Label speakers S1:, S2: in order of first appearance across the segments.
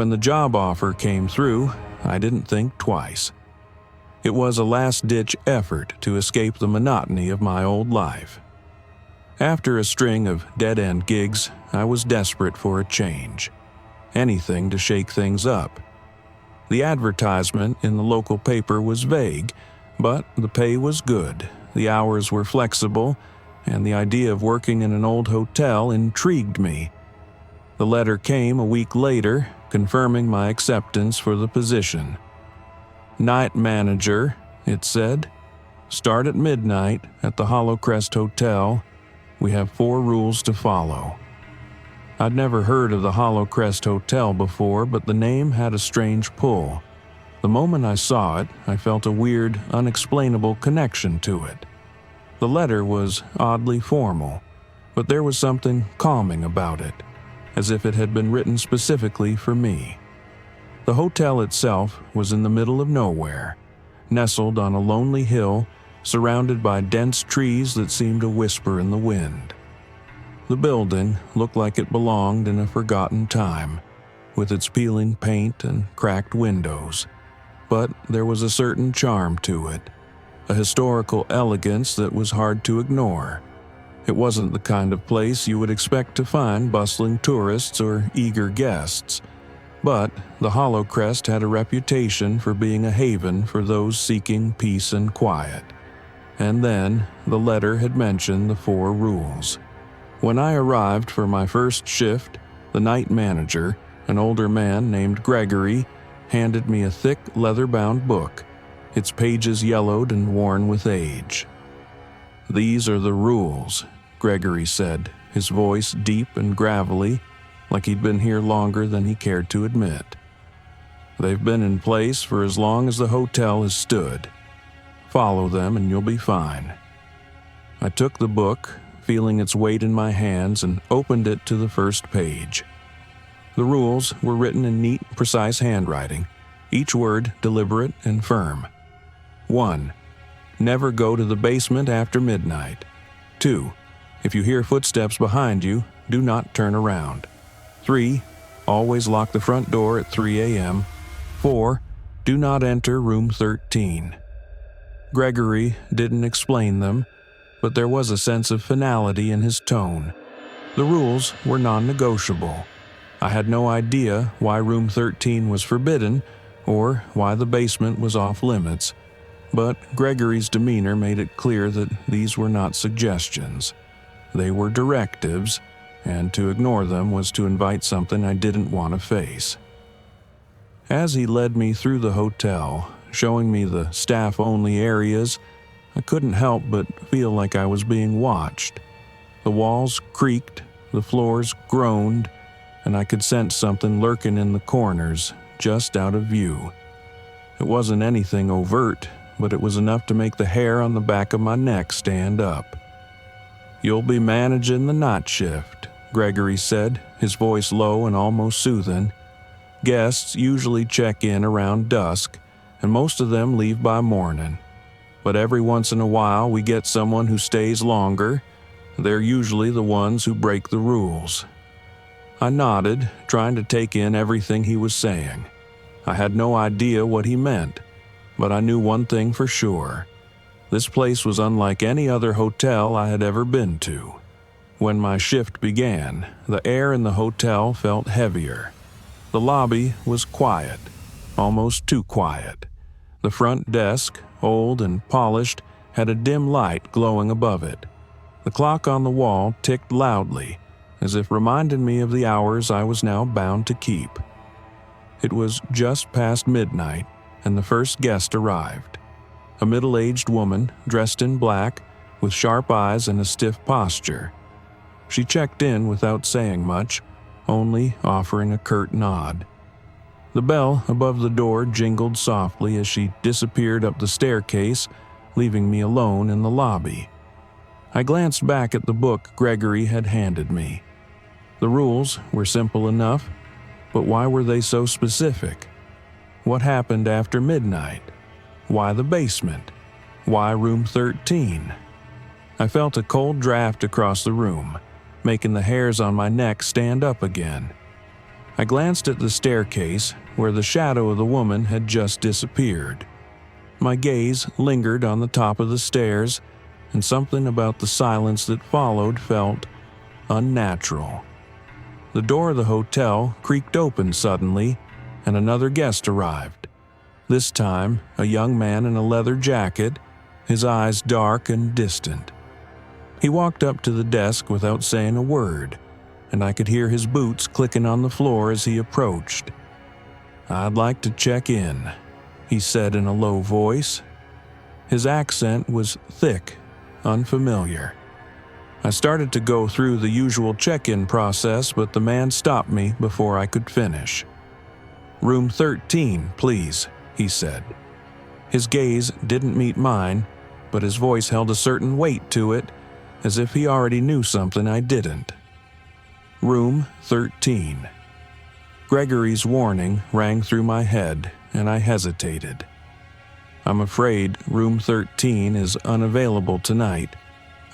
S1: When the job offer came through, I didn't think twice. It was a last-ditch effort to escape the monotony of my old life. After a string of dead-end gigs, I was desperate for a change. Anything to shake things up. The advertisement in the local paper was vague, but the pay was good, the hours were flexible, and the idea of working in an old hotel intrigued me. The letter came a week later, confirming my acceptance for the position. Night manager, it said. Start at midnight at the Hollowcrest Hotel. We have 4 rules to follow. I'd never heard of the Hollowcrest Hotel before, but the name had a strange pull. The moment I saw it, I felt a weird, unexplainable connection to it. The letter was oddly formal, but there was something calming about it, as if it had been written specifically for me. The hotel itself was in the middle of nowhere, nestled on a lonely hill, surrounded by dense trees that seemed to whisper in the wind. The building looked like it belonged in a forgotten time, with its peeling paint and cracked windows. But there was a certain charm to it, a historical elegance that was hard to ignore. It wasn't the kind of place you would expect to find bustling tourists or eager guests, but the Hollowcrest had a reputation for being a haven for those seeking peace and quiet. And then the letter had mentioned the 4 rules. When I arrived for my first shift, the night manager, an older man named Gregory, handed me a thick leather-bound book, its pages yellowed and worn with age. "These are the rules," Gregory said, his voice deep and gravelly, like he'd been here longer than he cared to admit. "They've been in place for as long as the hotel has stood. Follow them and you'll be fine." I took the book, feeling its weight in my hands, and opened it to the first page. The rules were written in neat, precise handwriting, each word deliberate and firm. 1. Never go to the basement after midnight. 2. If you hear footsteps behind you, do not turn around. 3. Always lock the front door at 3 a.m. 4. Do not enter room 13. Gregory didn't explain them, but there was a sense of finality in his tone. The rules were non-negotiable. I had no idea why room 13 was forbidden or why the basement was off limits, but Gregory's demeanor made it clear that these were not suggestions. They were directives, and to ignore them was to invite something I didn't want to face. As he led me through the hotel, showing me the staff-only areas, I couldn't help but feel like I was being watched. The walls creaked, the floors groaned, and I could sense something lurking in the corners, just out of view. It wasn't anything overt, but it was enough to make the hair on the back of my neck stand up. "You'll be managing the night shift," Gregory said, his voice low and almost soothing. "Guests usually check in around dusk, and most of them leave by morning. But every once in a while we get someone who stays longer. They're usually the ones who break the rules." I nodded, trying to take in everything he was saying. I had no idea what he meant, but I knew one thing for sure. This place was unlike any other hotel I had ever been to. When my shift began, the air in the hotel felt heavier. The lobby was quiet, almost too quiet. The front desk, old and polished, had a dim light glowing above it. The clock on the wall ticked loudly, as if reminding me of the hours I was now bound to keep. It was just past midnight, and the first guest arrived. A middle-aged woman, dressed in black, with sharp eyes and a stiff posture. She checked in without saying much, only offering a curt nod. The bell above the door jingled softly as she disappeared up the staircase, leaving me alone in the lobby. I glanced back at the book Gregory had handed me. The rules were simple enough, but why were they so specific? What happened after midnight? Why the basement? Why room 13? I felt a cold draft across the room, making the hairs on my neck stand up again. I glanced at the staircase where the shadow of the woman had just disappeared. My gaze lingered on the top of the stairs, and something about the silence that followed felt unnatural. The door of the hotel creaked open suddenly, and another guest arrived. This time, a young man in a leather jacket, his eyes dark and distant. He walked up to the desk without saying a word, and I could hear his boots clicking on the floor as he approached. "I'd like to check in," he said in a low voice. His accent was thick, unfamiliar. I started to go through the usual check-in process, but the man stopped me before I could finish. "Room 13, please," he said. His gaze didn't meet mine, but his voice held a certain weight to it, as if he already knew something I didn't. Room 13. Gregory's warning rang through my head, and I hesitated. "I'm afraid room 13 is unavailable tonight,"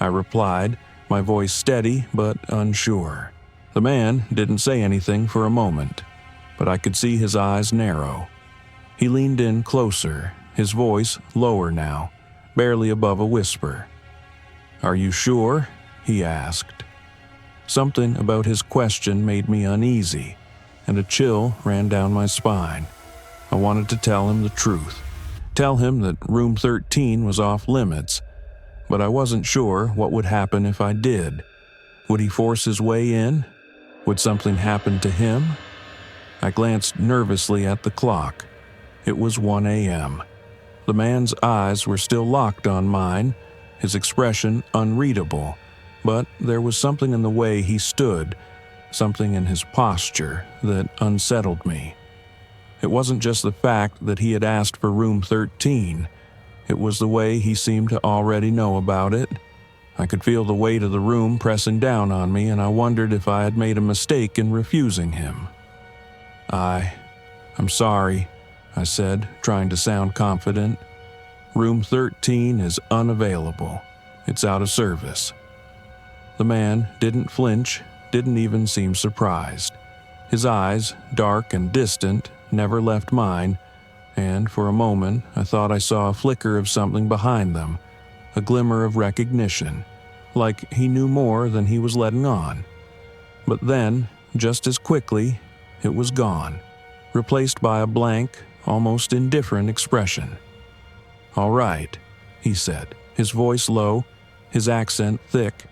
S1: I replied, my voice steady but unsure. The man didn't say anything for a moment, but I could see his eyes narrow. He leaned in closer, his voice lower now, barely above a whisper. "Are you sure?" he asked. Something about his question made me uneasy, and a chill ran down my spine. I wanted to tell him the truth, tell him that room 13 was off limits, but I wasn't sure what would happen if I did. Would he force his way in? Would something happen to him? I glanced nervously at the clock. It was 1 a.m. The man's eyes were still locked on mine, his expression unreadable, but there was something in the way he stood, something in his posture that unsettled me. It wasn't just the fact that he had asked for room 13. It was the way he seemed to already know about it. I could feel the weight of the room pressing down on me, and I wondered if I had made a mistake in refusing him. I'm sorry," I said, trying to sound confident. "Room 13 is unavailable. It's out of service." The man didn't flinch, didn't even seem surprised. His eyes, dark and distant, never left mine, and for a moment I thought I saw a flicker of something behind them, a glimmer of recognition, like he knew more than he was letting on. But then, just as quickly, it was gone, replaced by a blank, almost indifferent expression. "All right," he said, his voice low, his accent thick.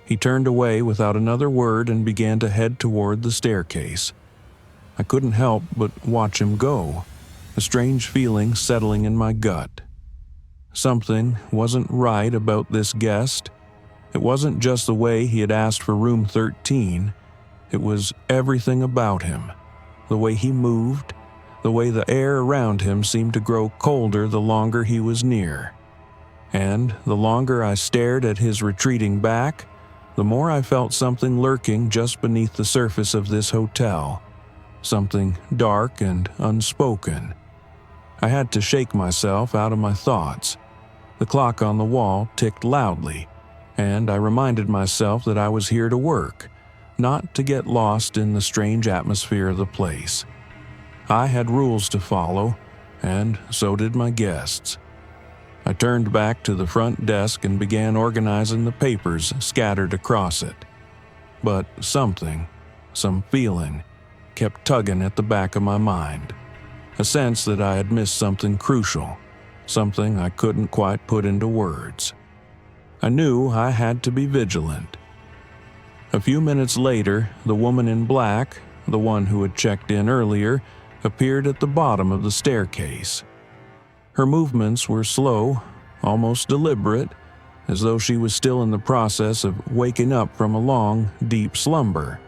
S1: He turned away without another word and began to head toward the staircase. I couldn't help but watch him go, a strange feeling settling in my gut. Something wasn't right about this guest. It wasn't just the way he had asked for room 13. It was everything about him. The way he moved, the way the air around him seemed to grow colder the longer he was near. And the longer I stared at his retreating back, the more I felt something lurking just beneath the surface of this hotel. Something dark and unspoken. I had to shake myself out of my thoughts. The clock on the wall ticked loudly, and I reminded myself that I was here to work, not to get lost in the strange atmosphere of the place. I had rules to follow, and so did my guests. I turned back to the front desk and began organizing the papers scattered across it. But something, some feeling, kept tugging at the back of my mind. A sense that I had missed something crucial, something I couldn't quite put into words. I knew I had to be vigilant. A few minutes later, the woman in black, the one who had checked in earlier, appeared at the bottom of the staircase. Her movements were slow, almost deliberate, as though she was still in the process of waking up from a long, deep slumber.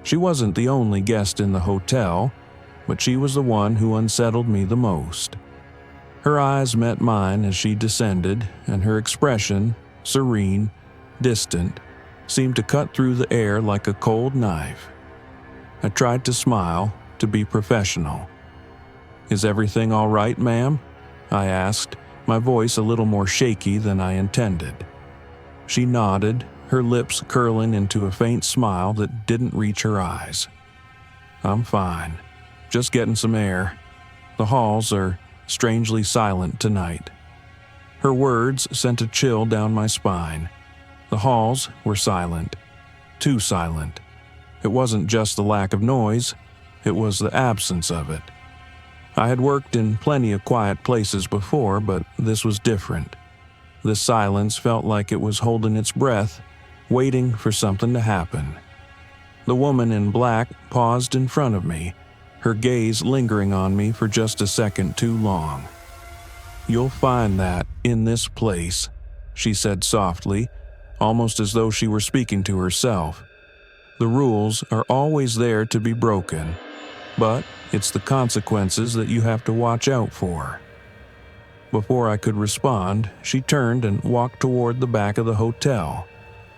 S1: She wasn't the only guest in the hotel, but she was the one who unsettled me the most. Her eyes met mine as she descended, and her expression, serene, distant, seemed to cut through the air like a cold knife. I tried to smile, to be professional. "Is everything all right, ma'am?" I asked, my voice a little more shaky than I intended. She nodded, her lips curling into a faint smile that didn't reach her eyes. I'm fine. Just getting some air. The halls are strangely silent tonight." Her words sent a chill down my spine. The halls were silent. Too silent. It wasn't just the lack of noise, it was the absence of it. I had worked in plenty of quiet places before, but this was different. This silence felt like it was holding its breath, waiting for something to happen. The woman in black paused in front of me, her gaze lingering on me for just a second too long. "You'll find that in this place," she said softly, almost as though she were speaking to herself. "The rules are always there to be broken, but it's the consequences that you have to watch out for." Before I could respond, she turned and walked toward the back of the hotel,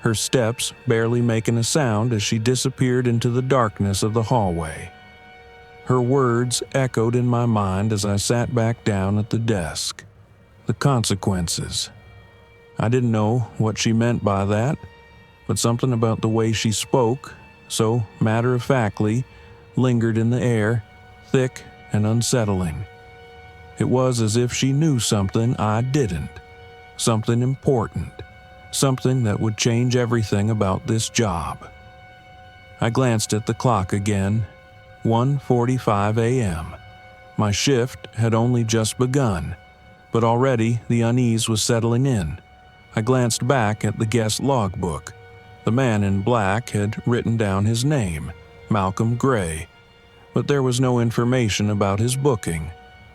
S1: her steps barely making a sound as she disappeared into the darkness of the hallway. Her words echoed in my mind as I sat back down at the desk. The consequences. I didn't know what she meant by that, but something about the way she spoke, so matter-of-factly, lingered in the air, thick and unsettling. It was as if she knew something I didn't, something important, something that would change everything about this job. I glanced at the clock again. 1:45 a.m. My shift had only just begun, but already the unease was settling in. I glanced back at the guest logbook. The man in black had written down his name, Malcolm Gray, but there was no information about his booking,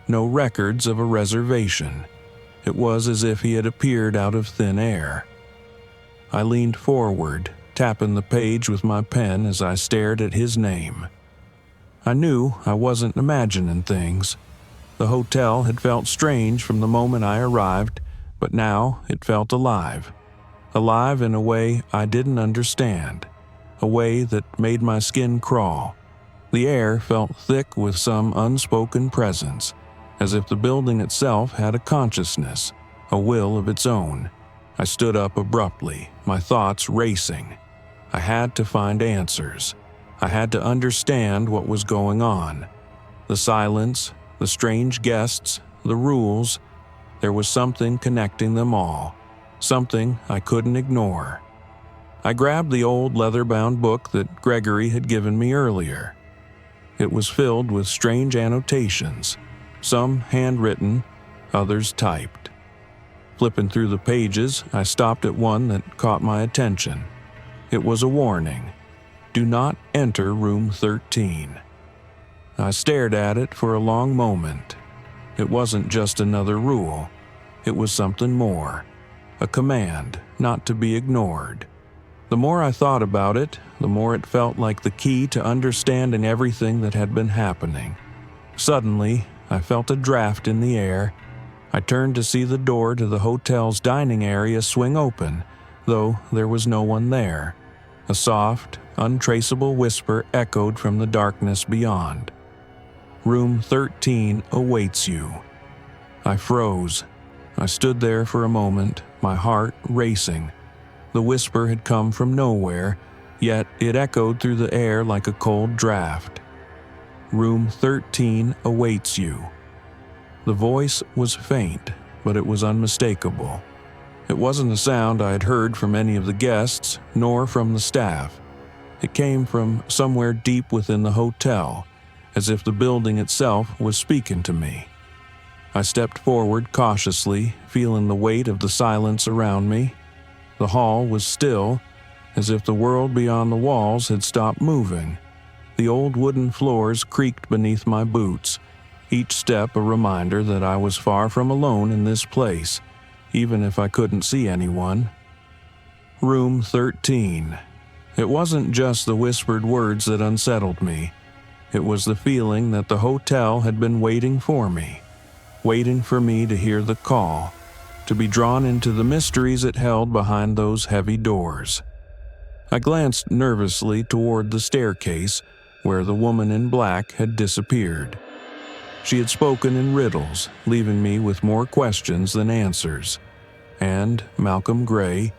S1: no records of a reservation. It was as if he had appeared out of thin air. I leaned forward, tapping the page with my pen as I stared at his name. I knew I wasn't imagining things. The hotel had felt strange from the moment I arrived, but now it felt alive. Alive in a way I didn't understand, a way that made my skin crawl. The air felt thick with some unspoken presence, as if the building itself had a consciousness, a will of its own. I stood up abruptly, my thoughts racing. I had to find answers. I had to understand what was going on. The silence, the strange guests, the rules. There was something connecting them all, something I couldn't ignore. I grabbed the old leather-bound book that Gregory had given me earlier. It was filled with strange annotations, some handwritten, others typed. Flipping through the pages, I stopped at one that caught my attention. It was a warning. "Do not enter room 13. I stared at it for a long moment. It wasn't just another rule. It was something more. A command not to be ignored. The more I thought about it, the more it felt like the key to understanding everything that had been happening. Suddenly, I felt a draft in the air. I turned to see the door to the hotel's dining area swing open, though there was no one there. A soft, untraceable whisper echoed from the darkness beyond. "Room 13 awaits you." I froze. I stood there for a moment, my heart racing. The whisper had come from nowhere, yet it echoed through the air like a cold draft. "Room 13 awaits you." The voice was faint, but it was unmistakable. It wasn't a sound I had heard from any of the guests, nor from the staff. It came from somewhere deep within the hotel, as if the building itself was speaking to me. I stepped forward cautiously, feeling the weight of the silence around me. The hall was still, as if the world beyond the walls had stopped moving. The old wooden floors creaked beneath my boots, each step a reminder that I was far from alone in this place, even if I couldn't see anyone. Room 13. It wasn't just the whispered words that unsettled me. It was the feeling that the hotel had been waiting for me to hear the call, to be drawn into the mysteries it held behind those heavy doors. I glanced nervously toward the staircase where the woman in black had disappeared. She had spoken in riddles, leaving me with more questions than answers. And Malcolm Gray,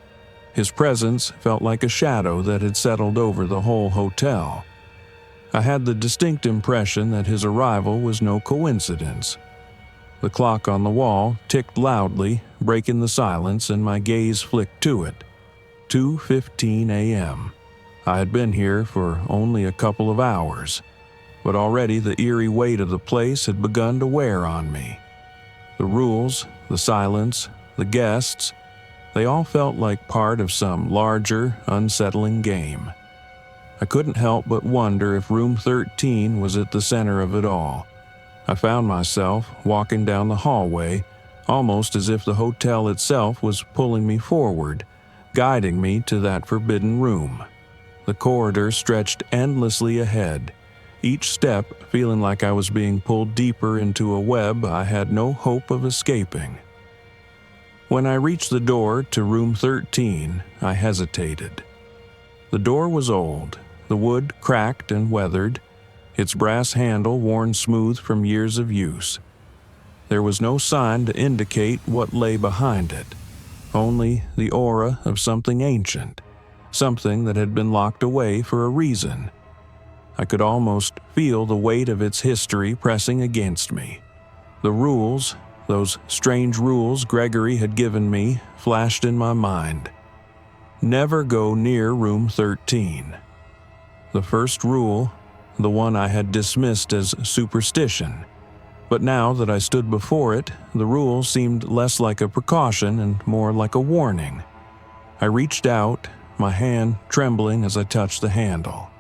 S1: his presence felt like a shadow that had settled over the whole hotel. I had the distinct impression that his arrival was no coincidence. The clock on the wall ticked loudly, breaking the silence, and my gaze flicked to it. 2:15 a.m. I had been here for only a couple of hours, but already the eerie weight of the place had begun to wear on me. The rules, the silence, the guests, they all felt like part of some larger, unsettling game. I couldn't help but wonder if room 13 was at the center of it all. I found myself walking down the hallway, almost as if the hotel itself was pulling me forward, guiding me to that forbidden room. The corridor stretched endlessly ahead, each step feeling like I was being pulled deeper into a web I had no hope of escaping. When I reached the door to room 13, I hesitated. The door was old, the wood cracked and weathered, its brass handle worn smooth from years of use. There was no sign to indicate what lay behind it, only the aura of something ancient, something that had been locked away for a reason. I could almost feel the weight of its history pressing against me. The rules, those strange rules Gregory had given me, flashed in my mind. Never go near room 13. The first rule, the one I had dismissed as superstition. But now that I stood before it, the rule seemed less like a precaution and more like a warning. I reached out, my hand trembling as I touched the handle.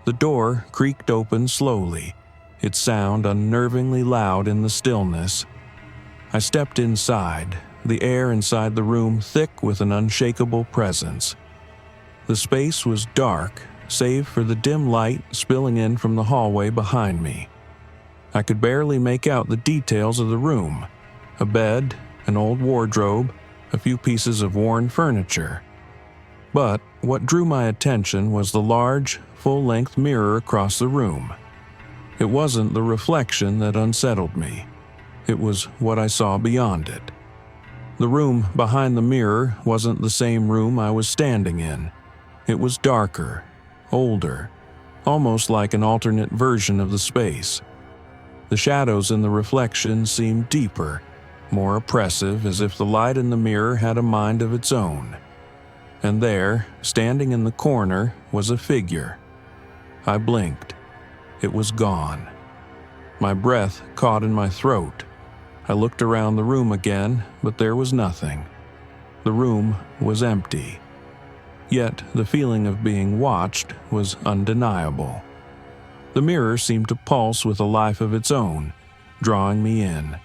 S1: The door creaked open slowly, its sound unnervingly loud in the stillness. I stepped inside, the air inside the room thick with an unshakable presence. The space was dark, save for the dim light spilling in from the hallway behind me. I could barely make out the details of the room: a bed, an old wardrobe, a few pieces of worn furniture. But what drew my attention was the large, full-length mirror across the room. It wasn't the reflection that unsettled me. It was what I saw beyond it. The room behind the mirror wasn't the same room I was standing in. It was darker, older, almost like an alternate version of the space. The shadows in the reflection seemed deeper, more oppressive, as if the light in the mirror had a mind of its own. And there, standing in the corner, was a figure. I blinked. It was gone. My breath caught in my throat. I looked around the room again, but there was nothing. The room was empty. Yet the feeling of being watched was undeniable. The mirror seemed to pulse with a life of its own, drawing me in.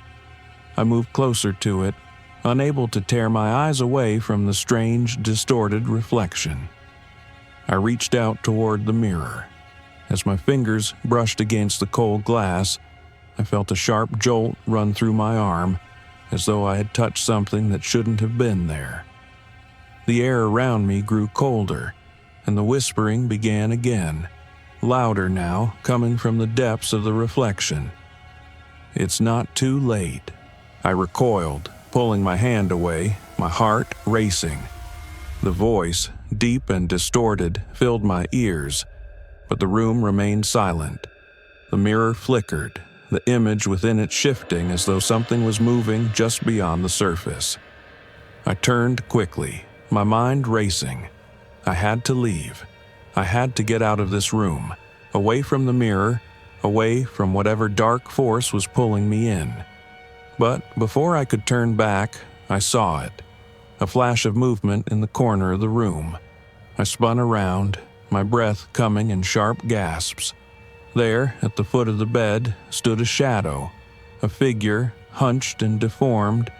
S1: I moved closer to it, unable to tear my eyes away from the strange, distorted reflection. I reached out toward the mirror. As my fingers brushed against the cold glass, I felt a sharp jolt run through my arm, as though I had touched something that shouldn't have been there. The air around me grew colder, and the whispering began again, louder now, coming from the depths of the reflection. "It's not too late." I recoiled, pulling my hand away, my heart racing. The voice, deep and distorted, filled my ears, but the room remained silent. The mirror flickered, the image within it shifting as though something was moving just beyond the surface. I turned quickly, my mind racing. I had to leave. I had to get out of this room, away from the mirror, away from whatever dark force was pulling me in. But before I could turn back, I saw it. A flash of movement in the corner of the room. I spun around, my breath coming in sharp gasps. There, at the foot of the bed, stood a shadow, a figure, hunched and deformed,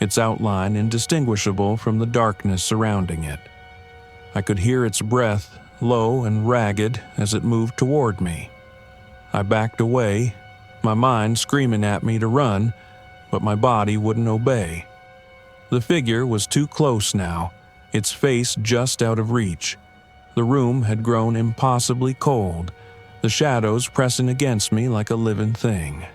S1: its outline indistinguishable from the darkness surrounding it. I could hear its breath, low and ragged, as it moved toward me. I backed away, my mind screaming at me to run, but my body wouldn't obey. The figure was too close now, its face just out of reach. The room had grown impossibly cold, the shadows pressing against me like a living thing.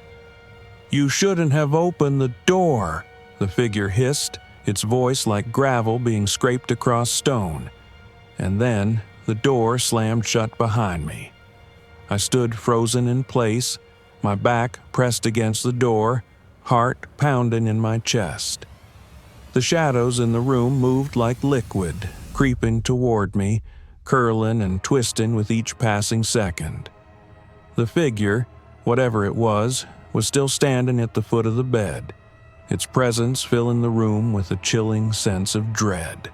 S1: "You shouldn't have opened the door," the figure hissed, its voice like gravel being scraped across stone. And then the door slammed shut behind me. I stood frozen in place, my back pressed against the door, heart pounding in my chest. The shadows in the room moved like liquid, creeping toward me, curling and twisting with each passing second. The figure, whatever it was still standing at the foot of the bed, its presence filling the room with a chilling sense of dread.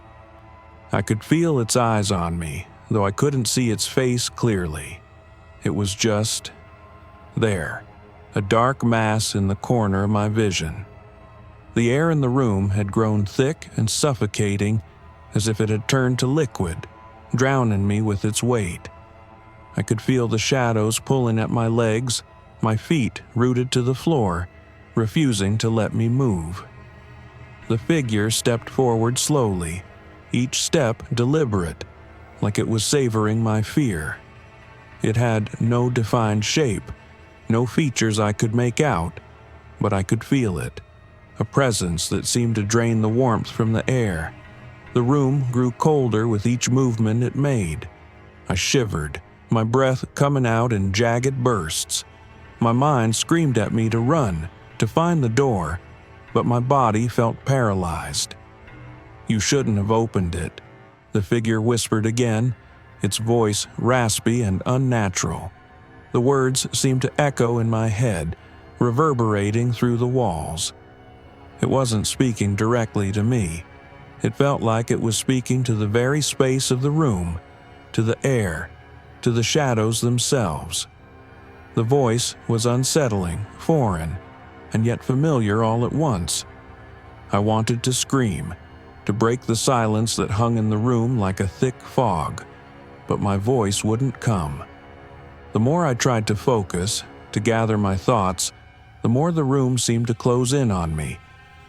S1: I could feel its eyes on me, though I couldn't see its face clearly. It was just there, a dark mass in the corner of my vision. The air in the room had grown thick and suffocating, as if it had turned to liquid, drowning me with its weight. I could feel the shadows pulling at my legs, my feet rooted to the floor, refusing to let me move. The figure stepped forward slowly, each step deliberate, like it was savoring my fear. It had no defined shape, no features I could make out, but I could feel it, a presence that seemed to drain the warmth from the air. The room grew colder with each movement it made. I shivered, my breath coming out in jagged bursts. My mind screamed at me to run, to find the door, but my body felt paralyzed. "You shouldn't have opened it," the figure whispered again, its voice raspy and unnatural. The words seemed to echo in my head, reverberating through the walls. It wasn't speaking directly to me. It felt like it was speaking to the very space of the room, to the air, to the shadows themselves. The voice was unsettling, foreign, and yet familiar all at once. I wanted to scream, to break the silence that hung in the room like a thick fog, but my voice wouldn't come. The more I tried to focus, to gather my thoughts, the more the room seemed to close in on me,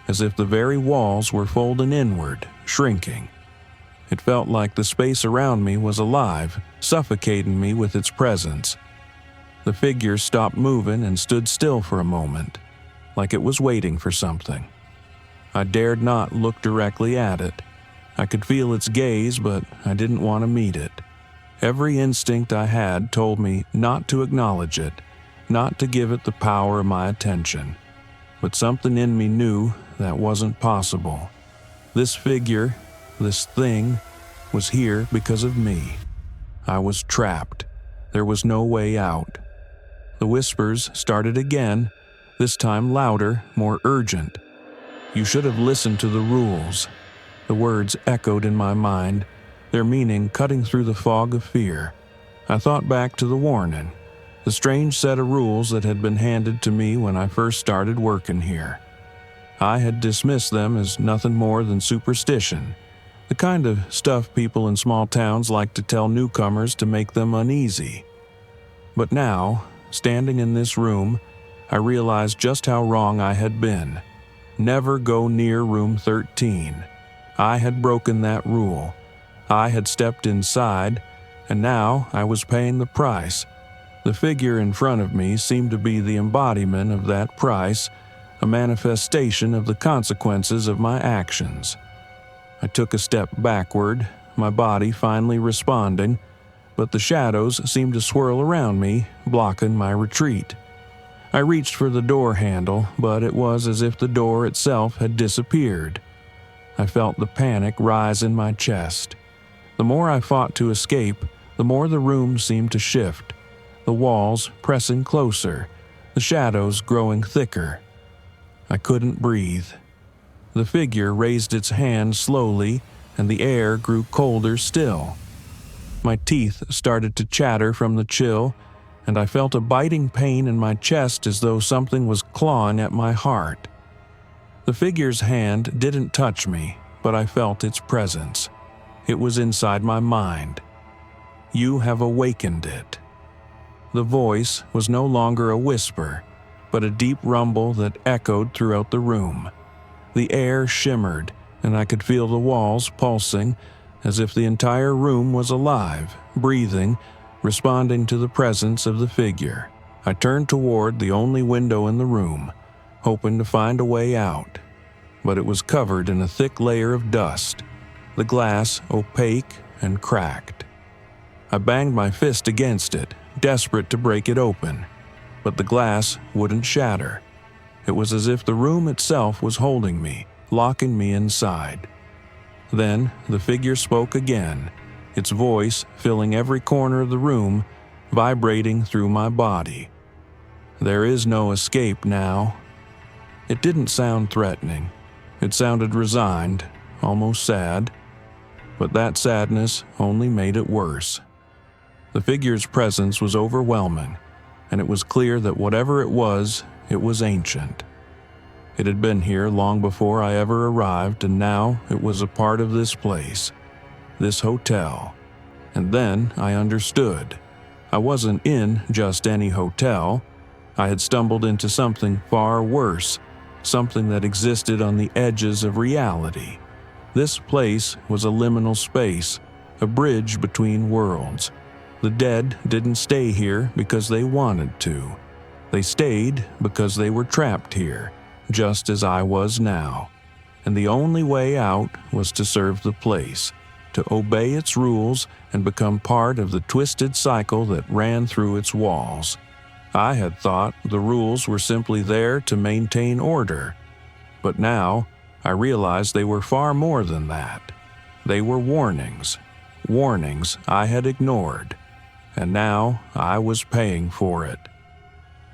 S1: as if the very walls were folding inward, shrinking. It felt like the space around me was alive, suffocating me with its presence. The figure stopped moving and stood still for a moment, like it was waiting for something. I dared not look directly at it. I could feel its gaze, but I didn't want to meet it. Every instinct I had told me not to acknowledge it, not to give it the power of my attention. But something in me knew that wasn't possible. This figure, this thing, was here because of me. I was trapped. There was no way out. The whispers started again, this time louder, more urgent. "You should have listened to the rules." The words echoed in my mind, their meaning cutting through the fog of fear. I thought back to the warning, the strange set of rules that had been handed to me when I first started working here. I had dismissed them as nothing more than superstition, the kind of stuff people in small towns like to tell newcomers to make them uneasy. But now, standing in this room, I realized just how wrong I had been. Never go near room 13. I had broken that rule. I had stepped inside, and now I was paying the price. The figure in front of me seemed to be the embodiment of that price, a manifestation of the consequences of my actions. I took a step backward, my body finally responding, but the shadows seemed to swirl around me, blocking my retreat. I reached for the door handle, but it was as if the door itself had disappeared. I felt the panic rise in my chest. The more I fought to escape, the more the room seemed to shift, the walls pressing closer, the shadows growing thicker. I couldn't breathe. The figure raised its hand slowly, and the air grew colder still. My teeth started to chatter from the chill, and I felt a biting pain in my chest as though something was clawing at my heart. The figure's hand didn't touch me, but I felt its presence. It was inside my mind. "You have awakened it." The voice was no longer a whisper, but a deep rumble that echoed throughout the room. The air shimmered, and I could feel the walls pulsing, as if the entire room was alive, breathing, responding to the presence of the figure. I turned toward the only window in the room, hoping to find a way out, but it was covered in a thick layer of dust, the glass opaque and cracked. I banged my fist against it, desperate to break it open, but the glass wouldn't shatter. It was as if the room itself was holding me, locking me inside. Then the figure spoke again, its voice filling every corner of the room, vibrating through my body. There is no escape now. It didn't sound threatening. It sounded resigned, almost sad, but that sadness only made it worse. The figure's presence was overwhelming, and it was clear that whatever it was ancient. It had been here long before I ever arrived, and now it was a part of this place, this hotel. And then I understood. I wasn't in just any hotel. I had stumbled into something far worse, something that existed on the edges of reality. This place was a liminal space, a bridge between worlds. The dead didn't stay here because they wanted to. They stayed because they were trapped here, just as I was now. And the only way out was to serve the place, to obey its rules and become part of the twisted cycle that ran through its walls. I had thought the rules were simply there to maintain order, but now I realized they were far more than that. They were warnings I had ignored, and now I was paying for it.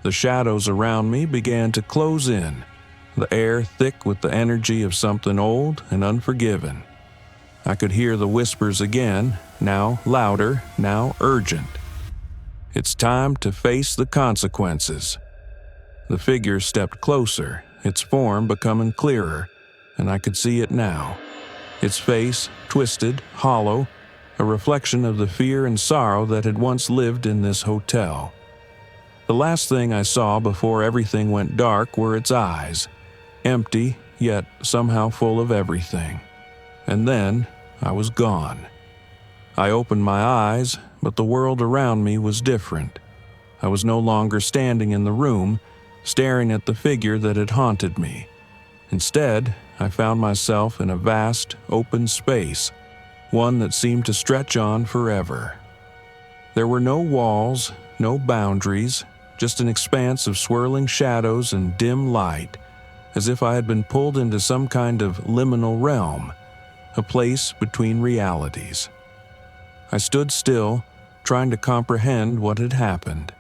S1: The shadows around me began to close in, the air thick with the energy of something old and unforgiven. I could hear the whispers again, now louder, now urgent. It's time to face the consequences. The figure stepped closer, its form becoming clearer, and I could see it now. Its face, twisted, hollow, a reflection of the fear and sorrow that had once lived in this hotel. The last thing I saw before everything went dark were its eyes, empty, yet somehow full of everything. And then I was gone. I opened my eyes, but the world around me was different. I was no longer standing in the room, staring at the figure that had haunted me. Instead, I found myself in a vast, open space, one that seemed to stretch on forever. There were no walls, no boundaries, just an expanse of swirling shadows and dim light, as if I had been pulled into some kind of liminal realm, a place between realities. I stood still, trying to comprehend what had happened.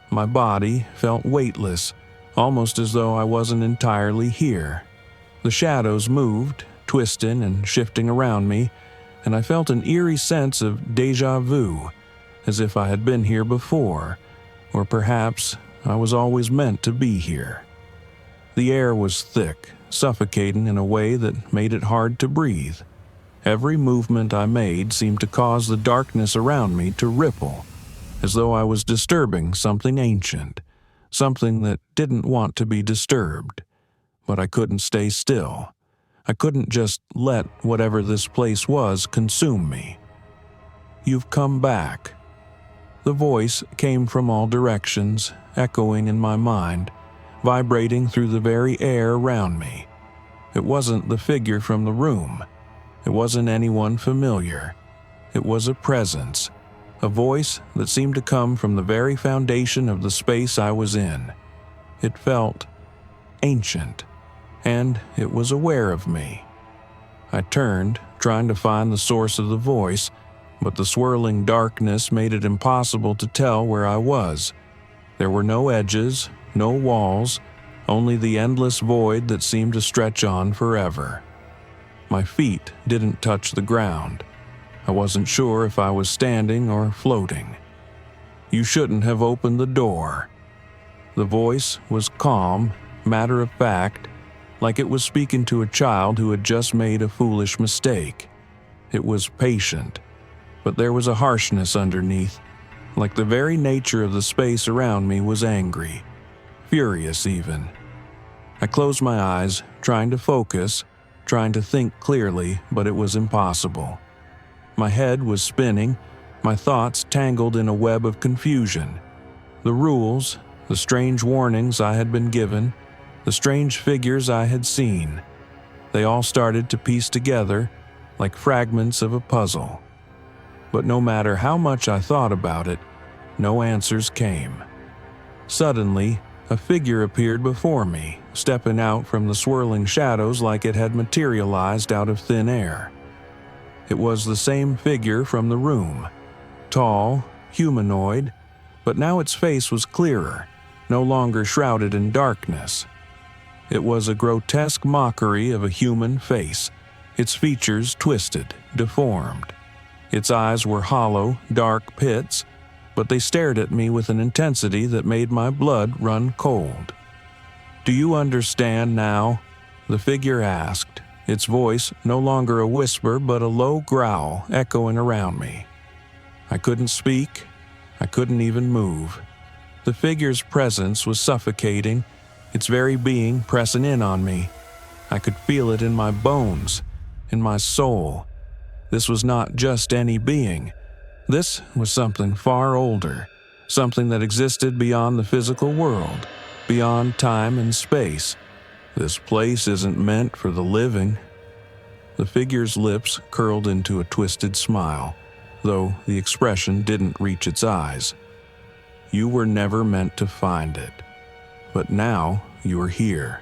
S1: My body felt weightless, almost as though I wasn't entirely here. The shadows moved, twisting and shifting around me, and I felt an eerie sense of déjà vu, as if I had been here before, or perhaps I was always meant to be here. The air was thick, suffocating in a way that made it hard to breathe. Every movement I made seemed to cause the darkness around me to ripple, as though I was disturbing something ancient, something that didn't want to be disturbed. But I couldn't stay still. I couldn't just let whatever this place was consume me. "You've come back." The voice came from all directions, echoing in my mind, vibrating through the very air around me. It wasn't the figure from the room. It wasn't anyone familiar. It was a presence, a voice that seemed to come from the very foundation of the space I was in. It felt ancient, and it was aware of me. I turned, trying to find the source of the voice, but the swirling darkness made it impossible to tell where I was. There were no edges, no walls, only the endless void that seemed to stretch on forever. My feet didn't touch the ground. I wasn't sure if I was standing or floating. "You shouldn't have opened the door." The voice was calm, matter of fact, like it was speaking to a child who had just made a foolish mistake. It was patient, but there was a harshness underneath, like the very nature of the space around me was angry, furious even. I closed my eyes, trying to focus, trying to think clearly, but it was impossible. My head was spinning, my thoughts tangled in a web of confusion. The rules, the strange warnings I had been given, the strange figures I had seen, they all started to piece together like fragments of a puzzle. but no matter how much I thought about it, no answers came. Suddenly, a figure appeared before me, stepping out from the swirling shadows like it had materialized out of thin air. It was the same figure from the room, tall, humanoid, but now its face was clearer, no longer shrouded in darkness. It was a grotesque mockery of a human face, its features twisted, deformed. Its eyes were hollow, dark pits, but they stared at me with an intensity that made my blood run cold. "Do you understand now?" the figure asked, its voice no longer a whisper but a low growl echoing around me. I couldn't speak. I couldn't even move. The figure's presence was suffocating, its very being pressing in on me. I could feel it in my bones, in my soul. This was not just any being. This was something far older, something that existed beyond the physical world, beyond time and space. This place isn't meant for the living. The figure's lips curled into a twisted smile, though the expression didn't reach its eyes. You were never meant to find it, but now you are here.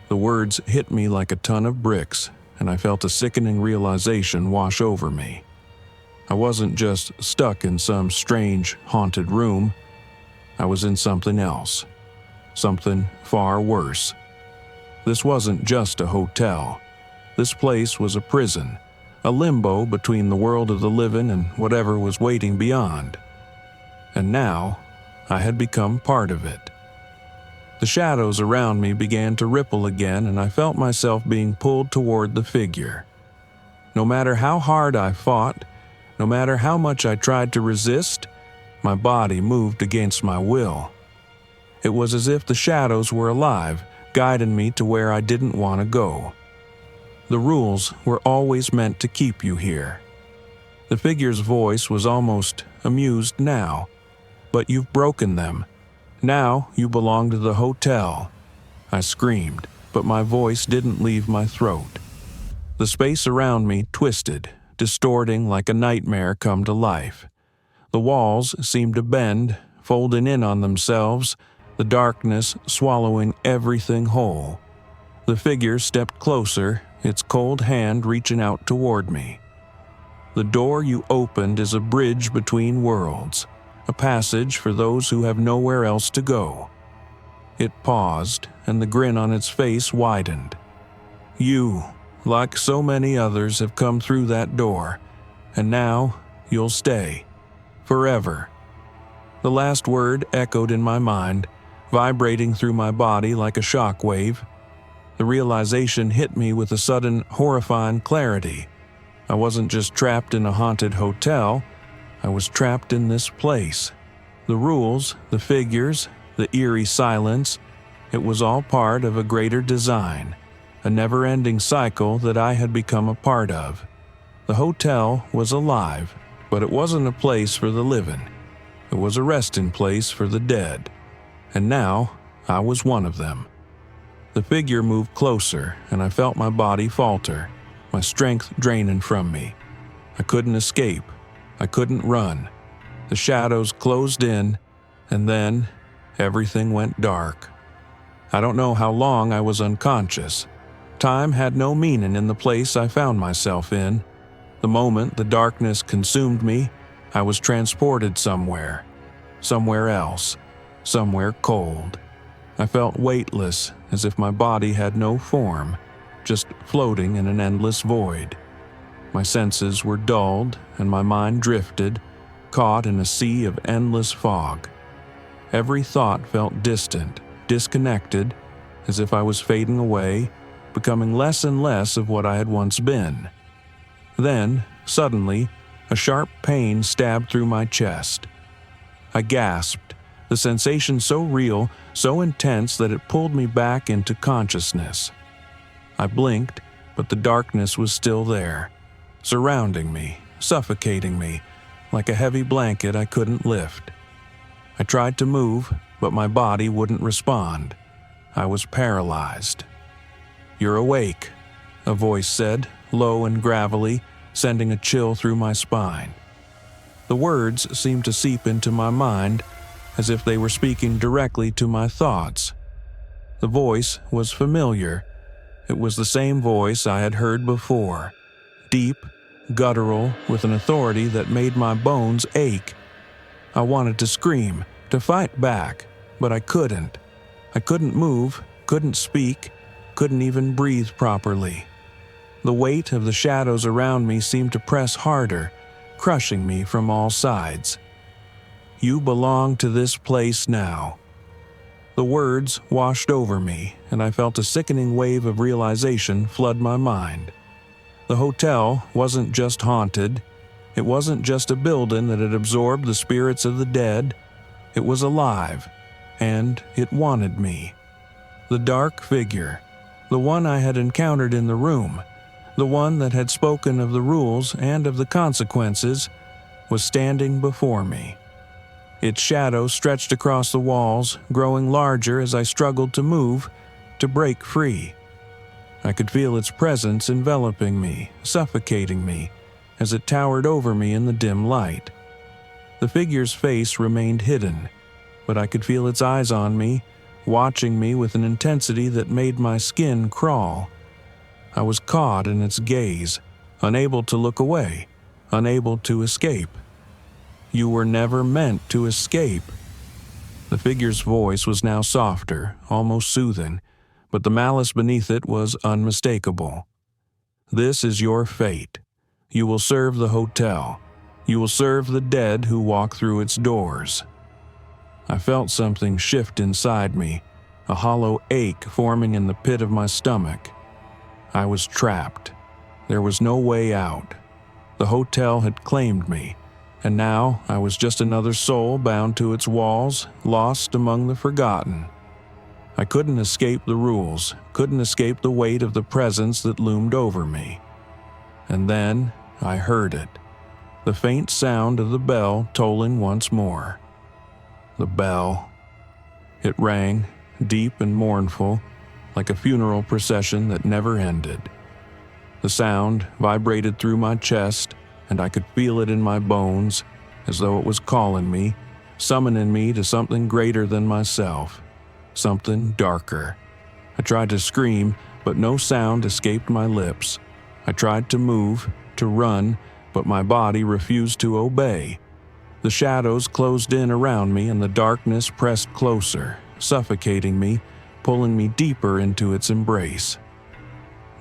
S1: The words hit me like a ton of bricks, and I felt a sickening realization wash over me. I wasn't just stuck in some strange, haunted room. I was in something else. Something far worse. This wasn't just a hotel. This place was a prison, a limbo between the world of the living and whatever was waiting beyond. And now, I had become part of it. The shadows around me began to ripple again, and I felt myself being pulled toward the figure. No matter how hard I fought, no matter how much I tried to resist, my body moved against my will. It was as if the shadows were alive, guiding me to where I didn't want to go. The rules were always meant to keep you here. The figure's voice was almost amused now. But you've broken them. Now you belong to the hotel. I screamed, but my voice didn't leave my throat. The space around me twisted, distorting like a nightmare come to life. The walls seemed to bend, folding in on themselves, the darkness swallowing everything whole. The figure stepped closer, its cold hand reaching out toward me. The door you opened is a bridge between worlds, a passage for those who have nowhere else to go. It paused, and the grin on its face widened. You, like so many others, have come through that door, and now you'll stay. Forever. The last word echoed in my mind, vibrating through my body like a shock wave. The realization hit me with a sudden, horrifying clarity. I wasn't just trapped in a haunted hotel. I was trapped in this place. The rules, the figures, the eerie silence, it was all part of a greater design, a never-ending cycle that I had become a part of. The hotel was alive, but it wasn't a place for the living. It was a resting place for the dead. And now, I was one of them. The figure moved closer, and I felt my body falter, my strength draining from me. I couldn't escape. I couldn't run. The shadows closed in, and then everything went dark. I don't know how long I was unconscious. Time had no meaning in the place I found myself in. The moment the darkness consumed me, I was transported somewhere else, somewhere cold. I felt weightless, as if my body had no form, just floating in an endless void. My senses were dulled, and my mind drifted, caught in a sea of endless fog. Every thought felt distant, disconnected, as if I was fading away, becoming less and less of what I had once been. Then, suddenly, a sharp pain stabbed through my chest. I gasped, the sensation so real, so intense that it pulled me back into consciousness. I blinked, but the darkness was still there, surrounding me, suffocating me, like a heavy blanket I couldn't lift. I tried to move, but my body wouldn't respond. I was paralyzed. "You're awake," a voice said, low and gravelly, sending a chill through my spine. The words seemed to seep into my mind as if they were speaking directly to my thoughts. The voice was familiar. It was the same voice I had heard before, deep, guttural, with an authority that made my bones ache. I wanted to scream, to fight back, but I couldn't. I couldn't move, couldn't speak, couldn't even breathe properly. The weight of the shadows around me seemed to press harder, crushing me from all sides. You belong to this place now. The words washed over me, and I felt a sickening wave of realization flood my mind. The hotel wasn't just haunted. It wasn't just a building that had absorbed the spirits of the dead. It was alive, and it wanted me. The dark figure, the one I had encountered in the room, the one that had spoken of the rules and of the consequences, was standing before me. Its shadow stretched across the walls, growing larger as I struggled to move, to break free. I could feel its presence enveloping me, suffocating me, as it towered over me in the dim light. The figure's face remained hidden, but I could feel its eyes on me, watching me with an intensity that made my skin crawl. I was caught in its gaze, unable to look away, unable to escape. You were never meant to escape. The figure's voice was now softer, almost soothing, but the malice beneath it was unmistakable. This is your fate. You will serve the hotel. You will serve the dead who walk through its doors. I felt something shift inside me, a hollow ache forming in the pit of my stomach. I was trapped. There was no way out. The hotel had claimed me, and now I was just another soul bound to its walls, lost among the forgotten. I couldn't escape the rules, couldn't escape the weight of the presence that loomed over me. And then I heard it, the faint sound of the bell tolling once more. The bell. It rang, deep and mournful, like a funeral procession that never ended. The sound vibrated through my chest, and I could feel it in my bones, as though it was calling me, summoning me to something greater than myself, something darker. I tried to scream, but no sound escaped my lips. I tried to move, to run, but my body refused to obey. The shadows closed in around me, and the darkness pressed closer, suffocating me, pulling me deeper into its embrace.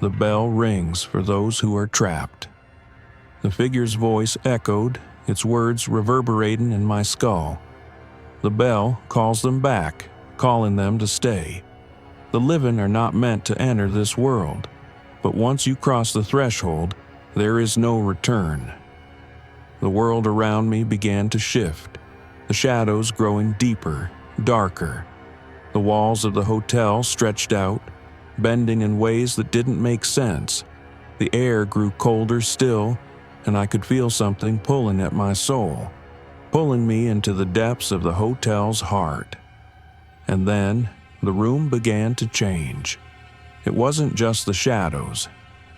S1: The bell rings for those who are trapped. The figure's voice echoed, its words reverberating in my skull. The bell calls them back, calling them to stay. The living are not meant to enter this world, but once you cross the threshold, there is no return. The world around me began to shift, the shadows growing deeper, darker. The walls of the hotel stretched out, bending in ways that didn't make sense. The air grew colder still, and I could feel something pulling at my soul, pulling me into the depths of the hotel's heart. And then the room began to change. It wasn't just the shadows.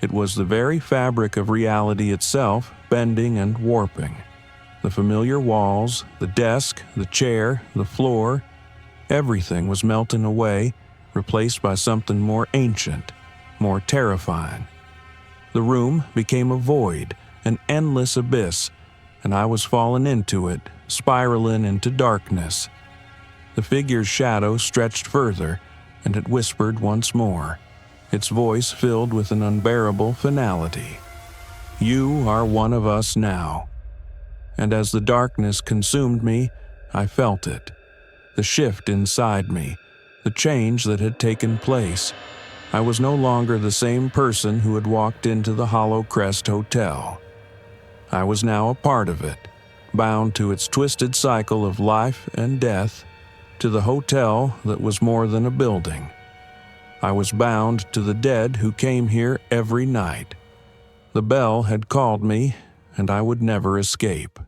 S1: It was the very fabric of reality itself bending and warping. The familiar walls, the desk, the chair, the floor, everything was melting away, replaced by something more ancient, more terrifying. The room became a void, an endless abyss, and I was falling into it, spiraling into darkness. The figure's shadow stretched further, and it whispered once more, its voice filled with an unbearable finality. You are one of us now. And as the darkness consumed me, I felt it. The shift inside me, the change that had taken place. I was no longer the same person who had walked into the Hollow Crest Hotel. I was now a part of it, bound to its twisted cycle of life and death, to the hotel that was more than a building. I was bound to the dead who came here every night. The bell had called me, and I would never escape.